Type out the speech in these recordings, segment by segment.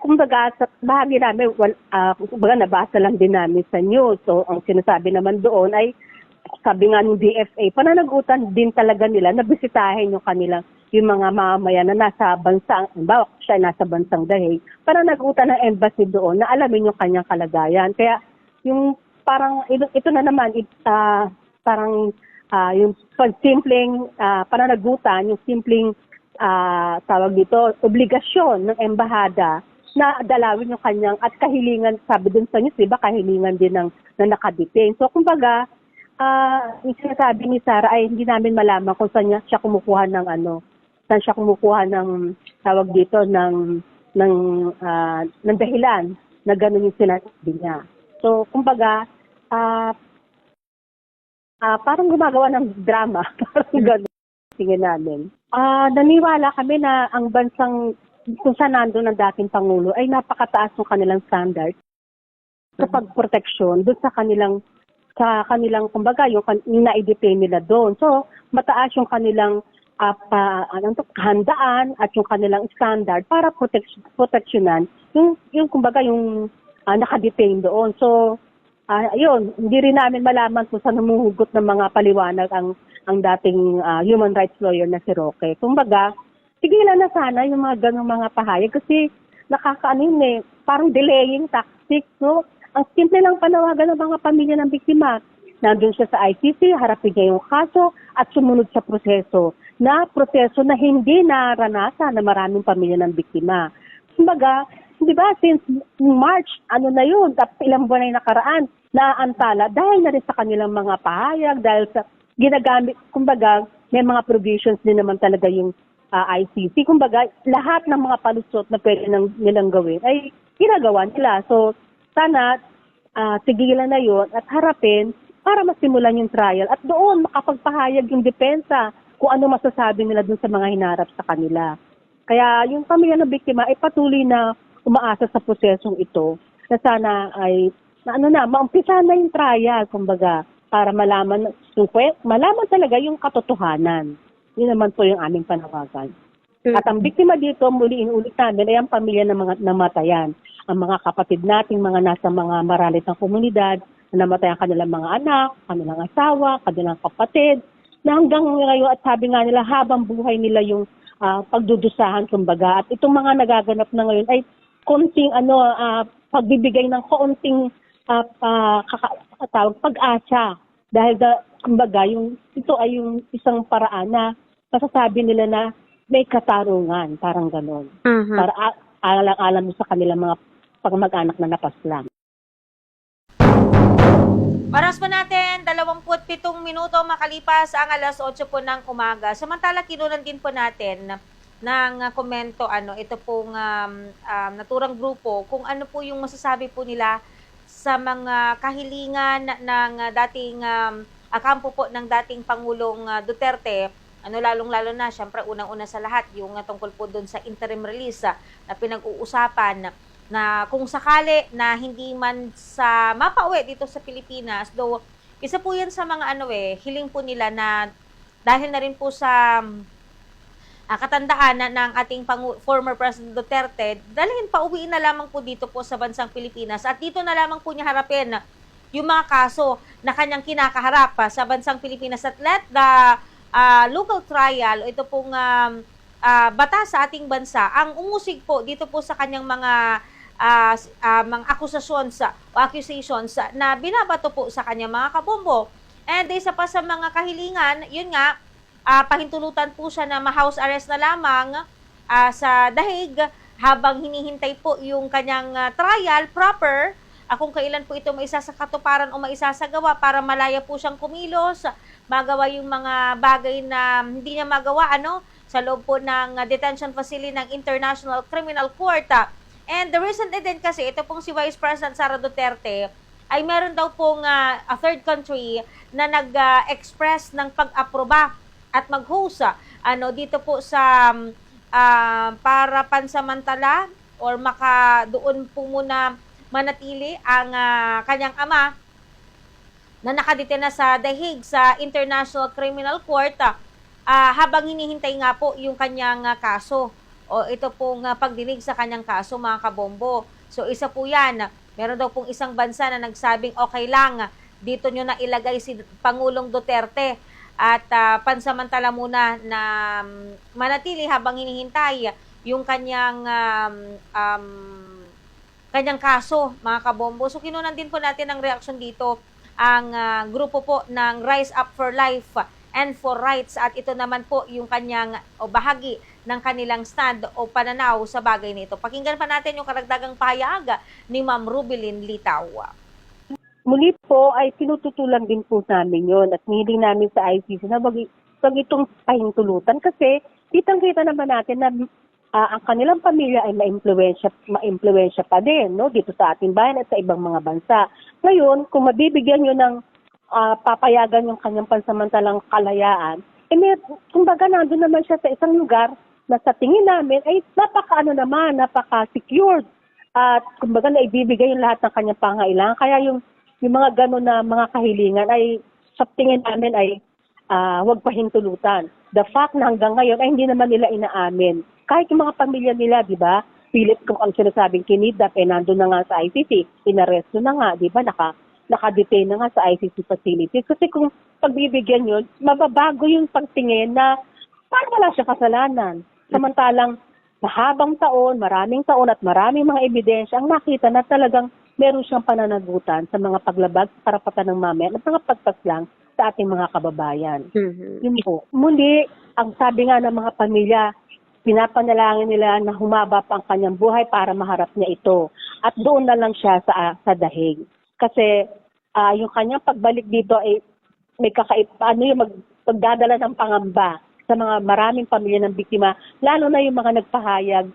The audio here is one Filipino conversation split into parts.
Kumbaga sa bahagi namin, kumbaga nabasa lang din namin sa news. So, ang sinasabi naman doon ay, sabi nga ng DFA, pananagutan din talaga nila na bisitahin yung mga mamamayan na nasa bansa, bawa siya nasa bansang Dahig, pananagutan ng embassy doon na alamin yung kanyang kalagayan. Kaya yung parang, ito na naman, parang yung simpleng pananagutan, yung simpleng tawag dito, obligasyon ng embahada na dalawin yung kanyang at kahilingan, sabi din sa news, diba, kahilingan din na nakadetain. So, kumbaga, yung sinasabi ni Sarah ay hindi namin malaman kung saan siya kumukuha ng tawag dito, ng dahilan na gano'n yung sinasabi niya. So, kumbaga, parang gumagawa ng drama, parang gano'n. Tingin namin. Naniwala kami na ang bansang kung saan nandun ang dating Pangulo ay napakataas ng kanilang standard sa pagproteksyon doon sa kanilang kumbaga yung na-i-detain nila doon. So, mataas yung kanilang handaan at yung kanilang standard para proteksyonan yung kumbaga yung naka-detain doon. So, ayun, hindi rin namin malaman kung saan humuhugot ng mga paliwanag ang dating human rights lawyer na si Roque. Kumbaga, tigilan na sana yung mga ganong mga pahayag kasi parang delaying tactics, no? Ang simple lang panawagan ng mga pamilya ng biktima. Nandun siya sa ICC, harapin niya yung kaso at sumunod sa proseso na hindi naranasan na maraming pamilya ng biktima. Kumbaga, di ba, since March, ilang buwan na yung nakaraan, naantala dahil na rin sa kanilang mga pahayag, dahil sa ginagamit, kumbaga, may mga provisions din naman talaga yung ICC. Kumbaga, lahat ng mga palusot na pwede nilang gawin ay ginagawa nila. So, sana tigilan na yun at harapin para masimulan yung trial at doon makapagpahayag yung depensa kung ano masasabi nila dun sa mga hinarap sa kanila. Kaya yung pamilya ng biktima ay patuloy na umaasa sa prosesong ito na sana ay maumpisa na yung trial, kumbaga, para malaman talaga yung katotohanan. Yun naman po yung aming panawagan. At ang biktima dito, muli inuulit namin, ay ang pamilya ng mga namatayan. Ang mga kapatid nating mga nasa mga maralit ng komunidad, na namatayan kanilang mga anak, kanilang asawa, kanilang kapatid, na hanggang ngayon, at sabi nga nila, habang buhay nila yung pagdudusahan, kumbaga. At itong mga nagaganap na ngayon ay konting pagbibigay ng kaunting pag-asa. Dahil kumbaga, ito ay yung isang paraan na masasabi nila na may katarungan, parang gano'n. Mhm. Para alang-alam sa kanilang mga pagmag-anak na napaslang. Oras po natin, 27 minuto makalipas ang alas 8 po ng umaga. Samantala, kinunan din po natin ng komento, ito pong naturang grupo, kung ano po yung masasabi po nila sa mga kahilingan ng dating kampo po ng dating Pangulong Duterte, lalong-lalo na, syempre, unang-una sa lahat, yung tungkol po doon sa interim release na pinag-uusapan na kung sakali na hindi man sa mapauwi dito sa Pilipinas, though isa po yan sa mga hiling po nila na dahil na rin po sa katandaan ng ating former President Duterte, dalhin pa uwiin na lamang po dito po sa bansang Pilipinas at dito na lamang po niya harapin yung mga kaso na kanyang kinakaharap sa bansang Pilipinas at let the local trial, ito pong batas sa ating bansa, ang umusig po dito po sa kanyang mga accusations na binabato po sa kanyang mga kabombo. And isa pa sa mga kahilingan, yun nga, pahintulutan po siya na ma-house arrest na lamang sa Dahig habang hinihintay po yung kanyang trial proper, kung kailan po ito maisasakatuparan o maisasagawa para malaya po siyang kumilos, magawa yung mga bagay na hindi niya magawa sa loob po ng detention facility ng International Criminal Court. And the recently din kasi, ito pong si Vice President Sara Duterte ay meron daw pong a third country na nag-express ng pag-aproba at mag-host dito po sa para pansamantala or doon po muna manatili ang kanyang ama na nakadetain na sa Dahig sa International Criminal Court habang hinihintay nga po yung kanyang kaso o ito pong pagdinig sa kanyang kaso, mga kabombo. So isa po yan, meron daw pong isang bansa na nagsabing okay lang, dito nyo na ilagay si Pangulong Duterte at pansamantala muna na manatili habang hinihintay yung kanyang kaso, mga kabombo. So kinunan din po natin ang reaksyon dito ang grupo po ng Rise Up for Life and for Rights at ito naman po yung kanyang bahagi ng kanilang stand o pananaw sa bagay nito. Pakinggan pa natin yung karagdagang pahayag ni Ma'am Rubilin Litaw. Muli po ay tinututulan din po namin yon at hiling namin sa ICC na wag itong pahintulutan kasi kitang-kita naman natin na ang kanilang pamilya ay maimpluwensya pa din, no, dito sa ating bayan at sa ibang mga bansa. Ngayon, kung mabibigyan nyo ng papayagan yung kanyang pansamantalang kalayaan, kumbaga nandun naman siya sa isang lugar na sa tingin namin ay napaka-secured at kumbaga naibibigay yung lahat ng kanyang pangailangan. Kaya yung mga gano'n na mga kahilingan ay sa tingin namin ay huwag pahintulutan. The fact na hanggang ngayon ay hindi naman nila inaamin. Kahit yung mga pamilya nila, di ba, pilit kung ang sinasabing kinidnap, nandun na nga sa ICC, inaresto na nga, di ba, naka-detain na nga sa ICC facilities. Kasi kung pagbibigyan yun, mababago yung pagtingin na parang wala siya kasalanan. Samantalang mahabang taon, maraming taon at maraming mga ebidensya ang nakita na talagang meron siyang pananagutan sa mga paglabag sa karapatan ng mamayan at mga pagpaslang sa ating mga kababayan. Yun po. Muli, ang sabi nga ng mga pamilya, pinapanalangin nila na humaba pa ang kanyang buhay para maharap niya ito. At doon na lang siya sa dahig. Kasi yung kanyang pagbalik dito ay may magdadala ng pangamba sa mga maraming pamilya ng biktima, lalo na yung mga nagpahayag,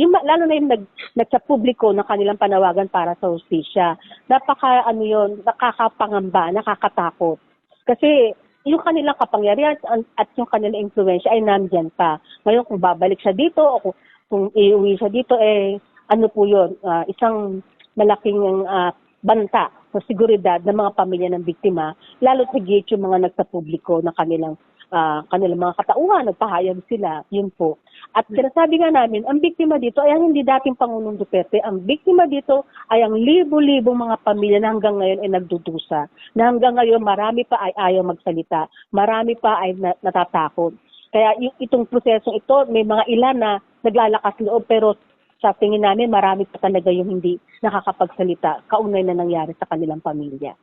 lalo na yung nagsa publiko ng kanilang panawagan para sa hustisya. Nakakapangamba, nakakatakot. Kasi yung kanilang kapangyarihan at yung kanilang influensya ay nandyan pa. Ngayon, kung babalik siya dito o kung iuwi siya dito, ano po yun, isang malaking banta sa seguridad ng mga pamilya ng biktima, lalo tigit yung mga nagsapubliko ng kanilang mga katauhan, nagpahayag sila, yun po. At sinasabi nga namin, ang biktima dito ay hindi dating Pangulong Duterte, ang biktima dito ay ang libo-libong mga pamilya na hanggang ngayon ay nagdudusa, na hanggang ngayon marami pa ay ayaw magsalita, marami pa ay natatakot. Kaya itong prosesong ito, may mga ilan na naglalakas loob, pero sa tingin namin marami pa talaga yung hindi nakakapagsalita, kaunay na nangyari sa kanilang pamilya.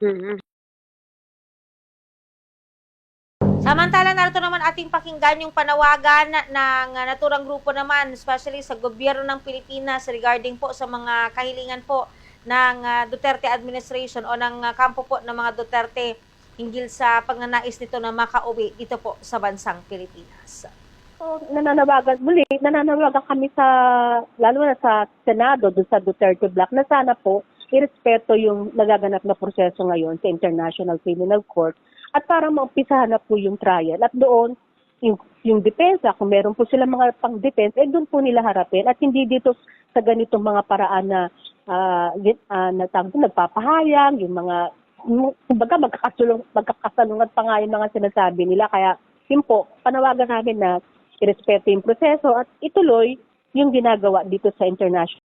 Samantala, narito naman ating pakinggan yung panawagan ng naturang grupo naman, especially sa gobyerno ng Pilipinas regarding po sa mga kahilingan po ng Duterte administration o ng kampo po ng mga Duterte hinggil sa pagnanais nito na makauwi dito po sa bansang Pilipinas. So, nananawagan kami lalo na sa Senado, doon sa Duterte Block, na sana po irespeto yung nagaganap na proseso ngayon sa International Criminal Court at para maumpisahan na po yung trial. At doon, yung depensa, kung meron po silang mga pang-defense, doon po nila harapin. At hindi dito sa ganitong mga paraan na nagpapahayag, yung mga, kumbaga magkakasalungat pa nga yung mga sinasabi nila. Kaya, yun po, panawagan namin na irespeto yung proseso at ituloy yung ginagawa dito sa international